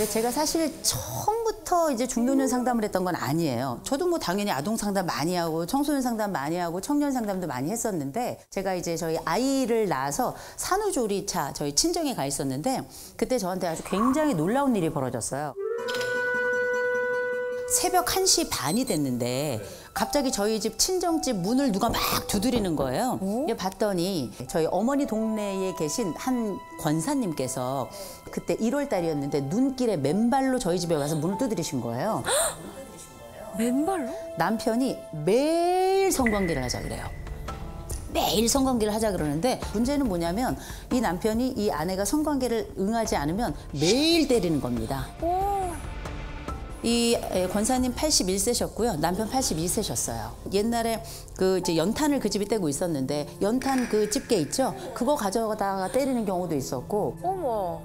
제가 사실 처음부터 이제 중노년 상담을 했던 건 아니에요. 저도 뭐 당연히 아동 상담 많이 하고 청소년 상담 많이 하고 청년 상담도 많이 했었는데 제가 이제 저희 아이를 낳아서 산후조리차 저희 친정에 가 있었는데 그때 저한테 아주 굉장히 놀라운 일이 벌어졌어요. 새벽 1시 반이 됐는데 갑자기 저희 집 친정집 문을 누가 막 두드리는 거예요. 봤더니 저희 어머니 동네에 계신 한 권사님께서 그때 1월 달이었는데 눈길에 맨발로 저희 집에 와서 문을 두드리신 거예요. 맨발로? 남편이 매일 성관계를 하자 그래요. 매일 성관계를 하자 그러는데 문제는 뭐냐면 이 남편이 이 아내가 성관계를 응하지 않으면 매일 때리는 겁니다. 이 권사님 81세셨고요. 남편 82세셨어요. 옛날에 그 이제 연탄을 그 집이 떼고 있었는데 연탄 그 집게 있죠? 그거 가져다가 때리는 경우도 있었고. 어머.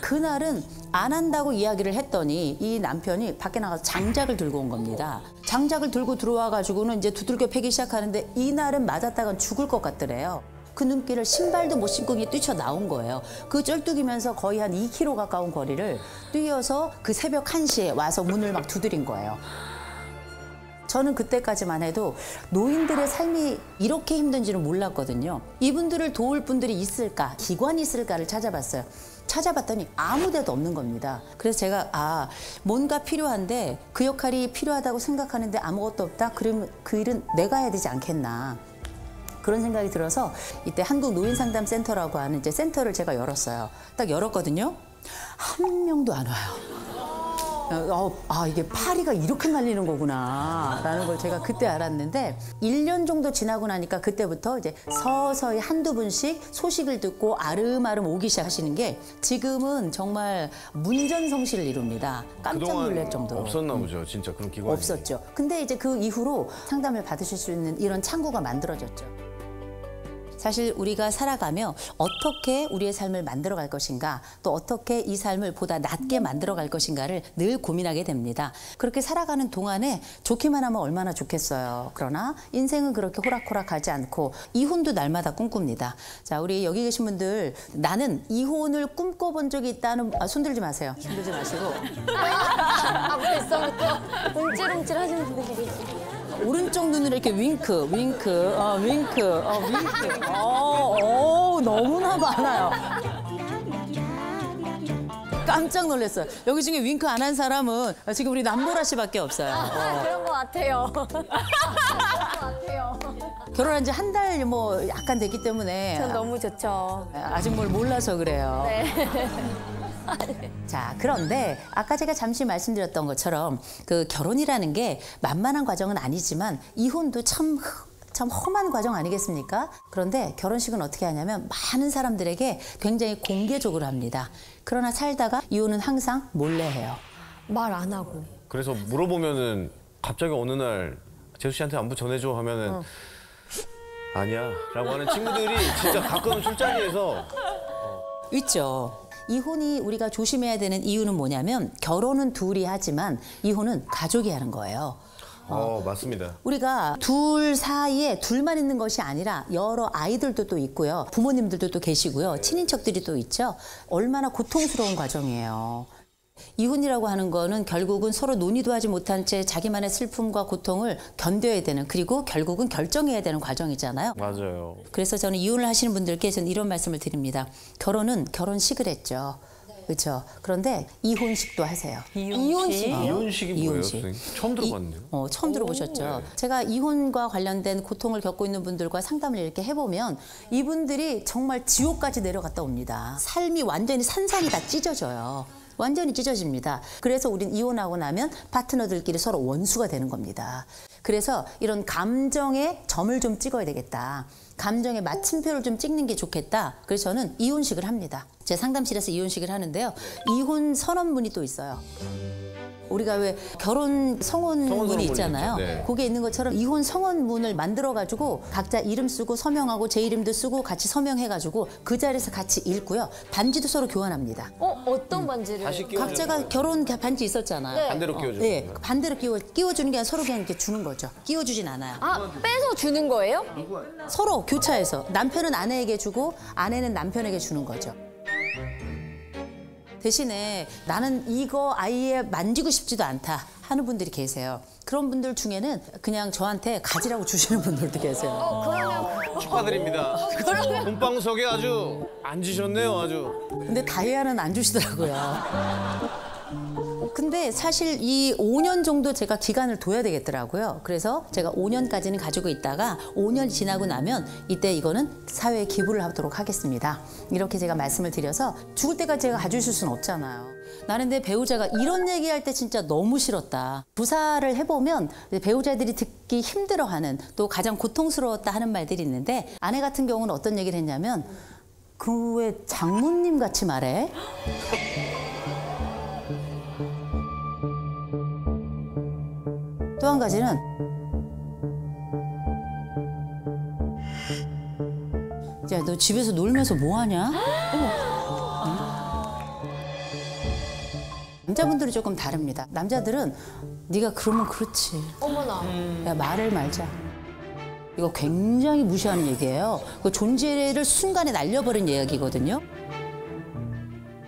그날은 안 한다고 이야기를 했더니 이 남편이 밖에 나가서 장작을 들고 온 겁니다. 장작을 들고 들어와 가지고는 이제 두들겨 패기 시작하는데 이날은 맞았다간 죽을 것 같더래요. 그 눈길을 신발도 못 신고 뛰쳐 나온 거예요. 그 쩔뚝이면서 거의 한 2km 가까운 거리를 뛰어서 그 새벽 1시에 와서 문을 막 두드린 거예요. 저는 그때까지만 해도 노인들의 삶이 이렇게 힘든지는 몰랐거든요. 이분들을 도울 분들이 있을까, 기관이 있을까를 찾아봤어요. 찾아봤더니 아무 데도 없는 겁니다. 그래서 제가 뭔가 필요한데 그 역할이 필요하다고 생각하는데 아무것도 없다? 그러면 그 일은 내가 해야 되지 않겠나. 그런 생각이 들어서 이때 한국노인상담센터라고 하는 이제 센터를 제가 열었어요. 딱 열었거든요. 한 명도 안 와요. 이게 파리가 이렇게 날리는 거구나 라는 걸 제가 그때 알았는데 1년 정도 지나고 나니까 그때부터 이제 서서히 한두 분씩 소식을 듣고 아름아름 오기 시작하시는 게 지금은 정말 문전성시를 이룹니다. 깜짝 놀랄 정도로. 없었나 보죠. 진짜 그런 기관이. 없었죠. 근데 이제 그 이후로 상담을 받으실 수 있는 이런 창구가 만들어졌죠. 사실 우리가 살아가며 어떻게 우리의 삶을 만들어갈 것인가 또 어떻게 이 삶을 보다 낫게 만들어갈 것인가를 늘 고민하게 됩니다. 그렇게 살아가는 동안에 좋기만 하면 얼마나 좋겠어요. 그러나 인생은 그렇게 호락호락하지 않고 이혼도 날마다 꿈꿉니다. 자, 우리 여기 계신 분들 나는 이혼을 꿈꿔본 적이 있다는 손 들지 마세요. 손 들지 마시고. 벌써부터 움찔움찔 하시는 분들이 계시네요. 오른쪽 눈으로 이렇게 윙크. 너무나 많아요. 깜짝 놀랐어요. 여기 중에 윙크 안 한 사람은 지금 우리 남보라 씨밖에 없어요. 그런 것 같아요. 결혼한 지 한 달 뭐 약간 됐기 때문에 전 너무 좋죠. 아직 뭘 몰라서 그래요. 네. 자, 그런데 아까 제가 잠시 말씀드렸던 것처럼 그 결혼이라는 게 만만한 과정은 아니지만 이혼도 참 험한 과정 아니겠습니까? 그런데 결혼식은 어떻게 하냐면 많은 사람들에게 굉장히 공개적으로 합니다. 그러나 살다가 이혼은 항상 몰래 해요. 말 안 하고. 그래서 물어보면은 갑자기 어느 날 재수 씨한테 안부 전해줘 하면은 아니야 라고 하는 친구들이 진짜 가끔 술자리에서 있죠. 이혼이 우리가 조심해야 되는 이유는 뭐냐면 결혼은 둘이 하지만 이혼은 가족이 하는 거예요. 맞습니다. 우리가 둘 사이에 둘만 있는 것이 아니라 여러 아이들도 또 있고요. 부모님들도 또 계시고요. 친인척들이 또 있죠. 얼마나 고통스러운 과정이에요. 이혼이라고 하는 거는 결국은 서로 논의도 하지 못한 채 자기만의 슬픔과 고통을 견뎌야 되는 그리고 결국은 결정해야 되는 과정이잖아요. 맞아요. 그래서 저는 이혼을 하시는 분들께 저는 이런 말씀을 드립니다. 결혼은 결혼식을 했죠. 그렇죠. 그런데 이혼식도 하세요. 이혼식? 이혼식이 뭐예요? 이혼식. 선생님? 처음 들어봤네요. 처음 들어보셨죠. 제가 이혼과 관련된 고통을 겪고 있는 분들과 상담을 이렇게 해보면 이분들이 정말 지옥까지 내려갔다 옵니다. 삶이 완전히 산산이 다 찢어져요. 완전히 찢어집니다. 그래서 우린 이혼하고 나면 파트너들끼리 서로 원수가 되는 겁니다. 그래서 이런 감정에 점을 좀 찍어야 되겠다. 감정에 마침표를 좀 찍는 게 좋겠다. 그래서 저는 이혼식을 합니다. 제 상담실에서 이혼식을 하는데요. 이혼 선언문이 또 있어요. 우리가 왜 결혼 성원문이 성원문이 있잖아요. 있죠. 네. 거기에 있는 것처럼 이혼 성원문을 만들어가지고 각자 이름 쓰고 서명하고 제 이름도 쓰고 같이 서명해가지고 그 자리에서 같이 읽고요. 반지도 서로 교환합니다. 어떤 반지를? 다시 끼워. 각자가 결혼 반지 있었잖아요. 네. 반대로 끼워줘. 네, 반대로 끼워주는 게 아니라 서로 그냥 이렇게 주는 거죠. 끼워주진 않아요. 아, 빼서 주는 거예요? 서로 교차해서 남편은 아내에게 주고 아내는 남편에게 주는 거죠. 대신에 나는 이거 아예 만지고 싶지도 않다 하는 분들이 계세요. 그런 분들 중에는 그냥 저한테 가지라고 주시는 분들도 계세요. 그러면 축하드립니다. 돈방석에 아주 앉으셨네요, 아주. 근데 다이아는 안 주시더라고요. 근데 사실 이 5년 정도 제가 기간을 둬야 되겠더라고요. 그래서 제가 5년까지는 가지고 있다가 5년 지나고 나면 이때 이거는 사회에 기부를 하도록 하겠습니다. 이렇게 제가 말씀을 드려서 죽을 때까지 제가 가지고 있을 수는 없잖아요. 나는 내 배우자가 이런 얘기할 때 진짜 너무 싫었다. 조사를 해보면 배우자들이 듣기 힘들어하는 또 가장 고통스러웠다 하는 말들이 있는데 아내 같은 경우는 어떤 얘기를 했냐면 그 왜 장모님 같이 말해? 또 한 가지는 야, 너 집에서 놀면서 뭐 하냐? 남자분들이 조금 다릅니다. 남자들은 네가 그러면 그렇지. 어머나. 야, 말을 말자. 이거 굉장히 무시하는 얘기예요. 그 존재를 순간에 날려버린 이야기거든요.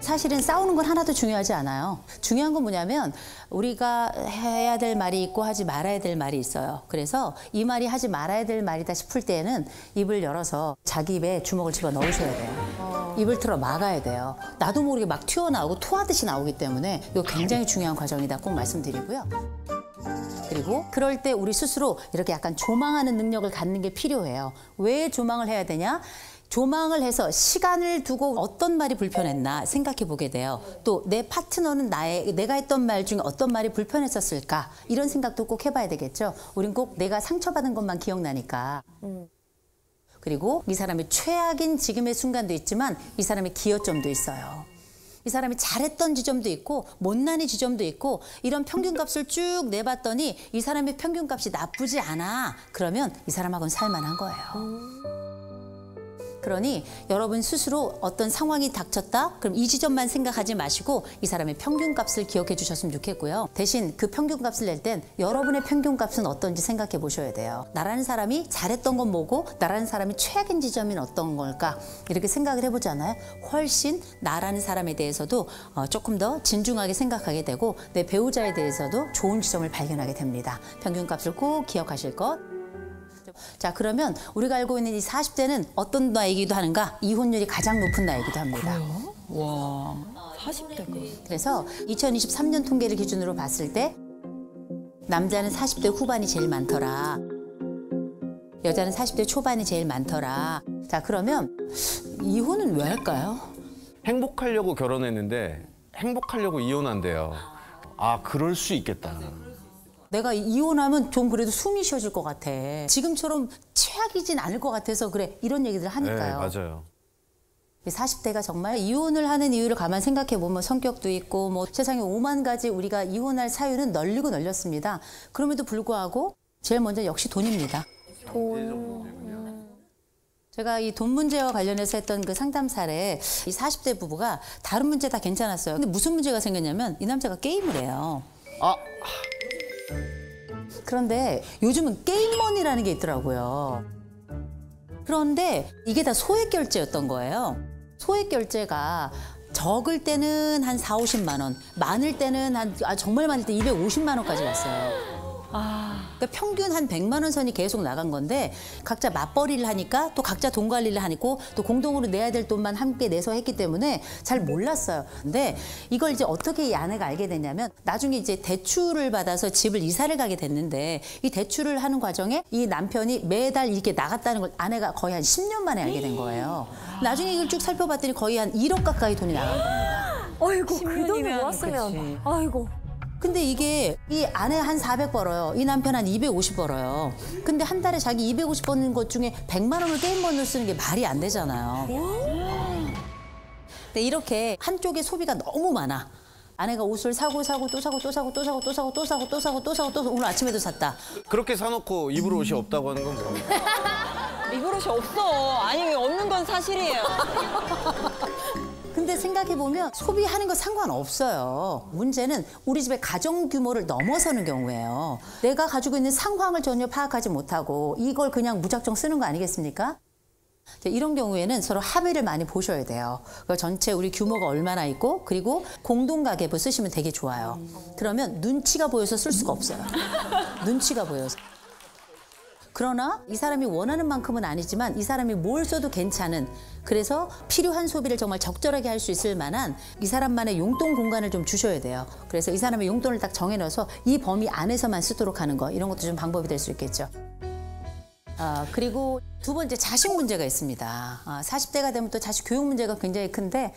사실은 싸우는 건 하나도 중요하지 않아요. 중요한 건 뭐냐면 우리가 해야 될 말이 있고 하지 말아야 될 말이 있어요. 그래서 이 말이 하지 말아야 될 말이다 싶을 때는 입을 열어서 자기 입에 주먹을 집어 넣으셔야 돼요. 입을 틀어 막아야 돼요. 나도 모르게 막 튀어나오고 토하듯이 나오기 때문에 이거 굉장히 중요한 과정이다 꼭 말씀드리고요. 그리고 그럴 때 우리 스스로 이렇게 약간 조망하는 능력을 갖는 게 필요해요. 왜 조망을 해야 되냐? 조망을 해서 시간을 두고 어떤 말이 불편했나 생각해 보게 돼요. 또 내 파트너는 내가 했던 말 중에 어떤 말이 불편했었을까? 이런 생각도 꼭 해봐야 되겠죠. 우린 꼭 내가 상처받은 것만 기억나니까. 그리고 이 사람의 최악인 지금의 순간도 있지만 이 사람의 기여점도 있어요. 이 사람이 잘했던 지점도 있고 못난이 지점도 있고 이런 평균값을 쭉 내봤더니 이 사람의 평균값이 나쁘지 않아. 그러면 이 사람하고는 살만한 거예요. 그러니 여러분 스스로 어떤 상황이 닥쳤다? 그럼 이 지점만 생각하지 마시고 이 사람의 평균값을 기억해 주셨으면 좋겠고요. 대신 그 평균값을 낼 땐 여러분의 평균값은 어떤지 생각해 보셔야 돼요. 나라는 사람이 잘했던 건 뭐고 나라는 사람이 최악인 지점은 어떤 걸까? 이렇게 생각을 해보잖아요. 훨씬 나라는 사람에 대해서도 조금 더 진중하게 생각하게 되고 내 배우자에 대해서도 좋은 지점을 발견하게 됩니다. 평균값을 꼭 기억하실 것. 자, 그러면 우리가 알고 있는 이 40대는 어떤 나이이기도 하는가? 이혼율이 가장 높은 나이이기도 합니다. 와, 40대가. 그래서 2023년 통계를 기준으로 봤을 때 남자는 40대 후반이 제일 많더라. 여자는 40대 초반이 제일 많더라. 자, 그러면 이혼은 왜 할까요? 행복하려고 결혼했는데 행복하려고 이혼한대요. 아, 그럴 수 있겠다. 내가 이혼하면 좀 그래도 숨이 쉬어질 것 같아. 지금처럼 최악이진 않을 것 같아서 그래. 이런 얘기들 하니까요. 네, 맞아요. 40대가 정말 이혼을 하는 이유를 가만 생각해 보면 성격도 있고 뭐 세상에 5만 가지 우리가 이혼할 사유는 널리고 널렸습니다. 그럼에도 불구하고 제일 먼저 역시 돈입니다. 제가 이 돈 문제와 관련해서 했던 그 상담 사례에 이 40대 부부가 다른 문제 다 괜찮았어요. 근데 무슨 문제가 생겼냐면 이 남자가 게임을 해요. 아, 그런데 요즘은 게임머니라는 게 있더라고요. 그런데 이게 다 소액 결제였던 거예요. 소액 결제가 적을 때는 한 4, 50만 원, 많을 때는 정말 많을 때 250만 원까지 갔어요. 그러니까 평균 한 100만 원 선이 계속 나간 건데 각자 맞벌이를 하니까 또 각자 돈 관리를 하니까 또 공동으로 내야 될 돈만 함께 내서 했기 때문에 잘 몰랐어요. 근데 이걸 이제 어떻게 이 아내가 알게 됐냐면 나중에 이제 대출을 받아서 집을 이사를 가게 됐는데 이 대출을 하는 과정에 이 남편이 매달 이렇게 나갔다는 걸 아내가 거의 한 10년 만에 알게 된 거예요. 나중에 이걸 쭉 살펴봤더니 거의 한 1억 가까이 돈이 나간 겁니다. 아이고, 그 돈을 10년이면 모았으면. 그치. 아이고. 근데 이게 이 아내 한 400 벌어요. 이 남편 한 250 벌어요. 근데 한 달에 자기 250 버는 것 중에 100만 원을 게임머니로 쓰는 게 말이 안 되잖아요. 근데 이렇게 한쪽에 소비가 너무 많아. 아내가 옷을 사고 또 사고 또 사고 또 사고 또 사고 또 사고 또 사고 또 사고 또 오늘 아침에도 샀다. 그렇게 사놓고 입을 옷이 없다고 하는 건 뭡니까? 입을 옷이 없어. 아니 없는 건 사실이에요. 근데 생각해보면 소비하는 거 상관없어요. 문제는 우리 집의 가정 규모를 넘어서는 경우예요. 내가 가지고 있는 상황을 전혀 파악하지 못하고 이걸 그냥 무작정 쓰는 거 아니겠습니까? 이런 경우에는 서로 합의를 많이 보셔야 돼요. 전체 우리 규모가 얼마나 있고 그리고 공동가계부 쓰시면 되게 좋아요. 그러면 눈치가 보여서 쓸 수가 없어요. 눈치가 보여서. 그러나 이 사람이 원하는 만큼은 아니지만 이 사람이 뭘 써도 괜찮은, 그래서 필요한 소비를 정말 적절하게 할 수 있을 만한 이 사람만의 용돈 공간을 좀 주셔야 돼요. 그래서 이 사람의 용돈을 딱 정해놔서 이 범위 안에서만 쓰도록 하는 거, 이런 것도 좀 방법이 될 수 있겠죠. 그리고 두 번째, 자식 문제가 있습니다. 40대가 되면 또 자식 교육 문제가 굉장히 큰데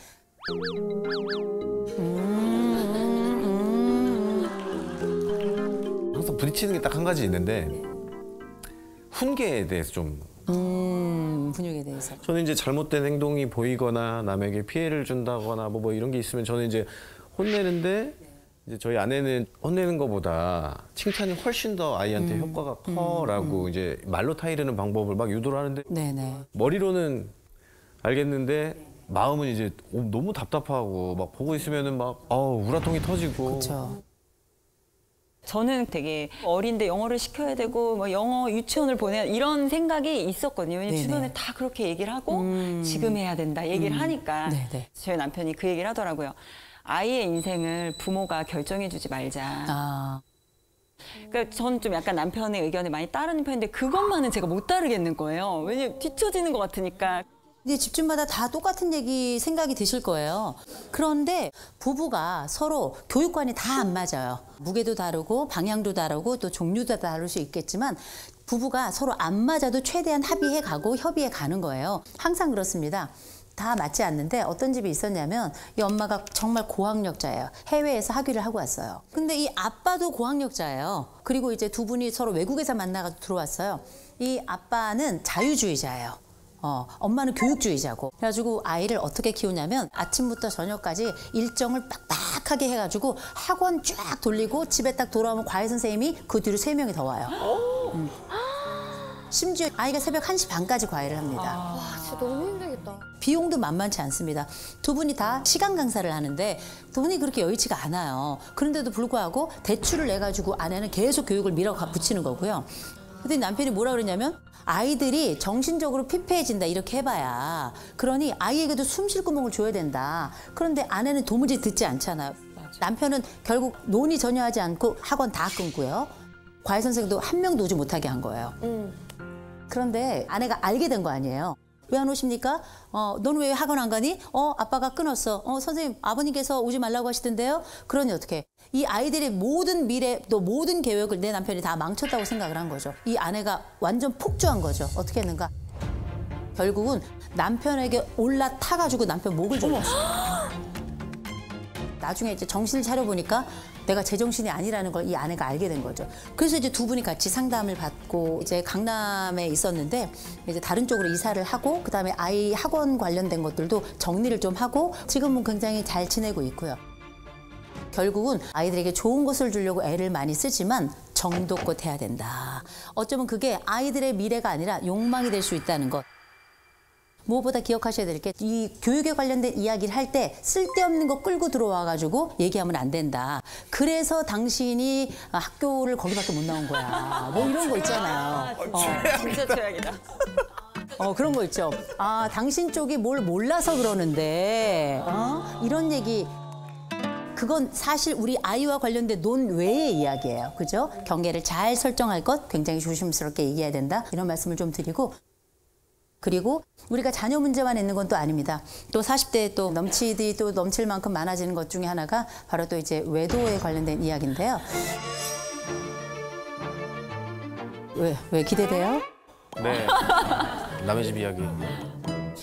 항상 부딪히는 게 딱 한 가지 있는데 훈계에 대해서 좀 분육에 대해서. 저는 이제 잘못된 행동이 보이거나 남에게 피해를 준다거나 뭐 이런 게 있으면 저는 이제 혼내는데 이제 저희 아내는 혼내는 것보다 칭찬이 훨씬 더 아이한테 효과가 커라고 이제 말로 타이르는 방법을 막 유도를 하는데 네네. 머리로는 알겠는데 마음은 이제 너무 답답하고 막 보고 있으면은 막 우라통이 터지고. 그렇죠. 저는 되게 어린데 영어를 시켜야 되고 뭐 영어 유치원을 보내야 이런 생각이 있었거든요. 왜냐면 네네. 주변에 다 그렇게 얘기를 하고 지금 해야 된다 얘기를 하니까 네네. 저희 남편이 그 얘기를 하더라고요. 아이의 인생을 부모가 결정해주지 말자. 그러니까 저는 좀 약간 남편의 의견에 많이 따르는 편인데 그것만은 제가 못 따르겠는 거예요. 왜냐면 뒤처지는 것 같으니까. 이제 집집마다 다 똑같은 얘기 생각이 드실 거예요. 그런데 부부가 서로 교육관이 다 안 맞아요. 무게도 다르고 방향도 다르고 또 종류도 다를 수 있겠지만 부부가 서로 안 맞아도 최대한 합의해 가고 협의해 가는 거예요. 항상 그렇습니다. 다 맞지 않는데 어떤 집이 있었냐면 이 엄마가 정말 고학력자예요. 해외에서 학위를 하고 왔어요. 근데 이 아빠도 고학력자예요. 그리고 이제 두 분이 서로 외국에서 만나서 들어왔어요. 이 아빠는 자유주의자예요. 엄마는 교육주의자고. 그래가지고 아이를 어떻게 키우냐면 아침부터 저녁까지 일정을 빡빡하게 해가지고 학원 쫙 돌리고 집에 딱 돌아오면 과외 선생님이 그 뒤로 3명이 더 와요. 심지어 아이가 새벽 1시 반까지 과외를 합니다. 와, 진짜 너무 힘들겠다. 비용도 만만치 않습니다. 두 분이 다 시간 강사를 하는데 두 분이 그렇게 여의치가 않아요. 그런데도 불구하고 대출을 내가지고 아내는 계속 교육을 밀어붙이는 거고요. 근데 남편이 뭐라 그러냐면 아이들이 정신적으로 피폐해진다 이렇게 해봐야, 그러니 아이에게도 숨 쉴 구멍을 줘야 된다. 그런데 아내는 도무지 듣지 않잖아요. 남편은 결국 논의 전혀 하지 않고 학원 다 끊고요. 과외 선생님도 한 명도 오지 못하게 한 거예요. 그런데 아내가 알게 된 거 아니에요. 왜 안 오십니까? 너는 왜 학원 안 가니? 아빠가 끊었어. 선생님, 아버님께서 오지 말라고 하시던데요? 그러니 어떻게? 이 아이들의 모든 미래, 또 모든 계획을 내 남편이 다 망쳤다고 생각을 한 거죠. 이 아내가 완전 폭주한 거죠. 어떻게 했는가? 결국은 남편에게 올라타가지고 남편 목을 졸랐어요. 나중에 이제 정신을 차려보니까 내가 제정신이 아니라는 걸 이 아내가 알게 된 거죠. 그래서 이제 두 분이 같이 상담을 받고 이제 강남에 있었는데 이제 다른 쪽으로 이사를 하고 그다음에 아이 학원 관련된 것들도 정리를 좀 하고 지금은 굉장히 잘 지내고 있고요. 결국은 아이들에게 좋은 것을 주려고 애를 많이 쓰지만 정도껏 해야 된다. 어쩌면 그게 아이들의 미래가 아니라 욕망이 될 수 있다는 것. 무엇보다 기억하셔야 될 게 이 교육에 관련된 이야기를 할 때 쓸데없는 거 끌고 들어와가지고 얘기하면 안 된다. 그래서 당신이 학교를 거기밖에 못 나온 거야. 뭐 이런 거 있잖아요. 진짜 최악이다. 그런 거 있죠. 당신 쪽이 뭘 몰라서 그러는데 이런 얘기. 그건 사실 우리 아이와 관련된 논외의 이야기예요. 그죠? 경계를 잘 설정할 것, 굉장히 조심스럽게 얘기해야 된다. 이런 말씀을 좀 드리고, 그리고 우리가 자녀 문제만 있는 건 또 아닙니다. 또 40대에 또 넘칠 만큼 많아지는 것 중에 하나가 바로 또 이제 외도에 관련된 이야기인데요. 왜 기대돼요? 네. 남의 집 이야기.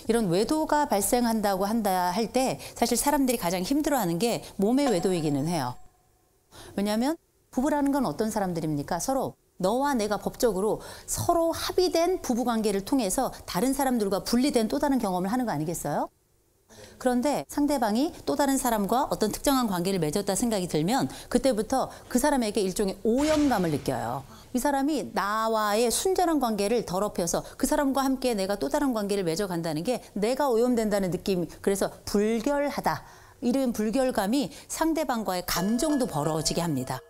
이런 외도가 발생한다고 할 때 사실 사람들이 가장 힘들어하는 게 몸의 외도이기는 해요. 왜냐하면 부부라는 건 어떤 사람들입니까? 서로 너와 내가 법적으로 서로 합의된 부부관계를 통해서 다른 사람들과 분리된 또 다른 경험을 하는 거 아니겠어요? 그런데 상대방이 또 다른 사람과 어떤 특정한 관계를 맺었다 생각이 들면 그때부터 그 사람에게 일종의 오염감을 느껴요. 이 사람이 나와의 순전한 관계를 더럽혀서 그 사람과 함께 내가 또 다른 관계를 맺어간다는 게 내가 오염된다는 느낌, 그래서 불결하다. 이런 불결감이 상대방과의 감정도 벌어지게 합니다.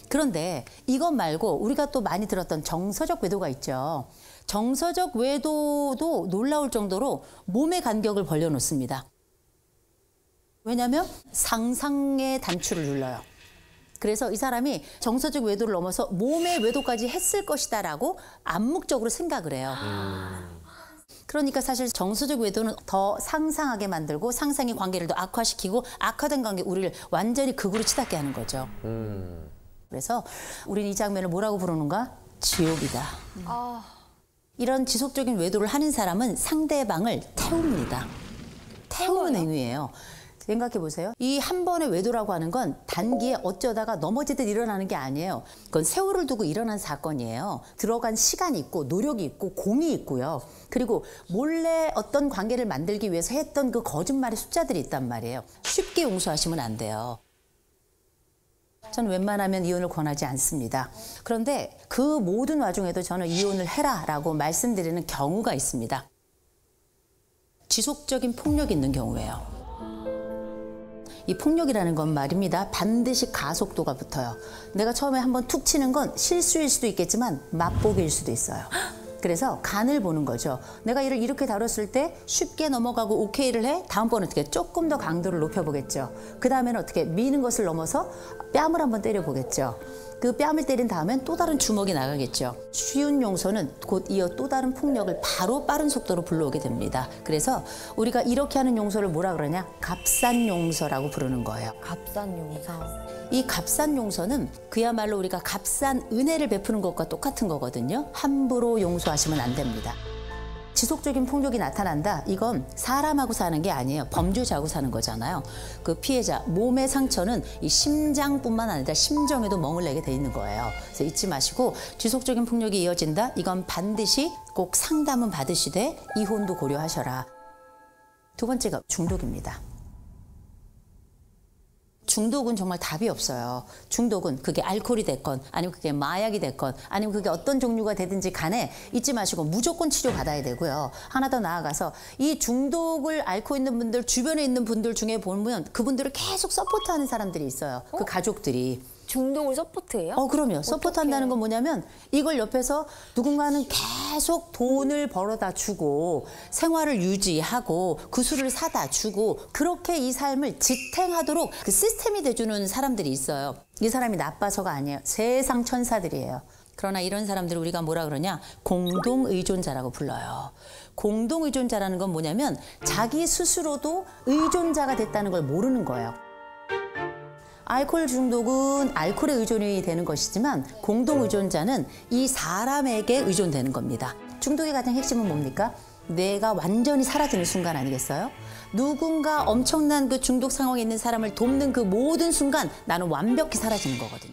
그런데 이것 말고 우리가 또 많이 들었던 정서적 외도가 있죠. 정서적 외도도 놀라울 정도로 몸의 간격을 벌려놓습니다. 왜냐하면 상상의 단추를 눌러요. 그래서 이 사람이 정서적 외도를 넘어서 몸의 외도까지 했을 것이다라고 암묵적으로 생각을 해요. 그러니까 사실 정서적 외도는 더 상상하게 만들고 상상의 관계를 더 악화시키고 악화된 관계 우리를 완전히 극으로 치닫게 하는 거죠. 그래서 우리는 이 장면을 뭐라고 부르는가? 지옥이다. 이런 지속적인 외도를 하는 사람은 상대방을 태웁니다. 태우는 행위예요. 생각해 보세요. 이 한 번의 외도라고 하는 건 단기에 어쩌다가 넘어지듯 일어나는 게 아니에요. 그건 세월을 두고 일어난 사건이에요. 들어간 시간이 있고 노력이 있고 공이 있고요. 그리고 몰래 어떤 관계를 만들기 위해서 했던 그 거짓말의 숫자들이 있단 말이에요. 쉽게 용서하시면 안 돼요. 저는 웬만하면 이혼을 권하지 않습니다. 그런데 그 모든 와중에도 저는 이혼을 해라라고 말씀드리는 경우가 있습니다. 지속적인 폭력이 있는 경우예요. 이 폭력이라는 건 말입니다. 반드시 가속도가 붙어요. 내가 처음에 한번 툭 치는 건 실수일 수도 있겠지만 맛보기일 수도 있어요. 그래서 간을 보는 거죠. 내가 이를 이렇게 다뤘을 때 쉽게 넘어가고 오케이를 해? 다음번은 어떻게 조금 더 강도를 높여보겠죠. 그 다음에는 어떻게 미는 것을 넘어서 뺨을 한번 때려보겠죠. 그 뺨을 때린 다음엔 또 다른 주먹이 나가겠죠. 쉬운 용서는 곧 이어 또 다른 폭력을 바로 빠른 속도로 불러오게 됩니다. 그래서 우리가 이렇게 하는 용서를 뭐라 그러냐? 값싼 용서라고 부르는 거예요. 값싼 용서. 이 값싼 용서는 그야말로 우리가 값싼 은혜를 베푸는 것과 똑같은 거거든요. 함부로 용서하시면 안 됩니다. 지속적인 폭력이 나타난다. 이건 사람하고 사는 게 아니에요. 범죄자하고 사는 거잖아요. 그 피해자 몸의 상처는 이 심장뿐만 아니라 심정에도 멍을 내게 돼 있는 거예요. 그래서 잊지 마시고 지속적인 폭력이 이어진다. 이건 반드시 꼭 상담은 받으시되 이혼도 고려하셔라. 두 번째가 중독입니다. 중독은 정말 답이 없어요. 중독은 그게 알코올이 됐건 아니면 그게 마약이 됐건 아니면 그게 어떤 종류가 되든지 간에 잊지 마시고 무조건 치료받아야 되고요. 하나 더 나아가서 이 중독을 앓고 있는 분들 주변에 있는 분들 중에 보면 그분들을 계속 서포트하는 사람들이 있어요. 그 가족들이. 중독을 서포트해요? 그럼요. 서포트한다는 건 뭐냐면 이걸 옆에서 누군가는 계속 돈을 벌어다 주고 생활을 유지하고 그 술을 사다 주고 그렇게 이 삶을 지탱하도록 그 시스템이 돼주는 사람들이 있어요. 이 사람이 나빠서가 아니에요. 세상 천사들이에요. 그러나 이런 사람들을 우리가 뭐라 그러냐? 공동의존자라고 불러요. 공동의존자라는 건 뭐냐면 자기 스스로도 의존자가 됐다는 걸 모르는 거예요. 알코올 중독은 알코올에 의존이 되는 것이지만 공동의존자는 이 사람에게 의존되는 겁니다. 중독의 가장 핵심은 뭡니까? 내가 완전히 사라지는 순간 아니겠어요? 누군가 엄청난 그 중독 상황에 있는 사람을 돕는 그 모든 순간 나는 완벽히 사라지는 거거든요.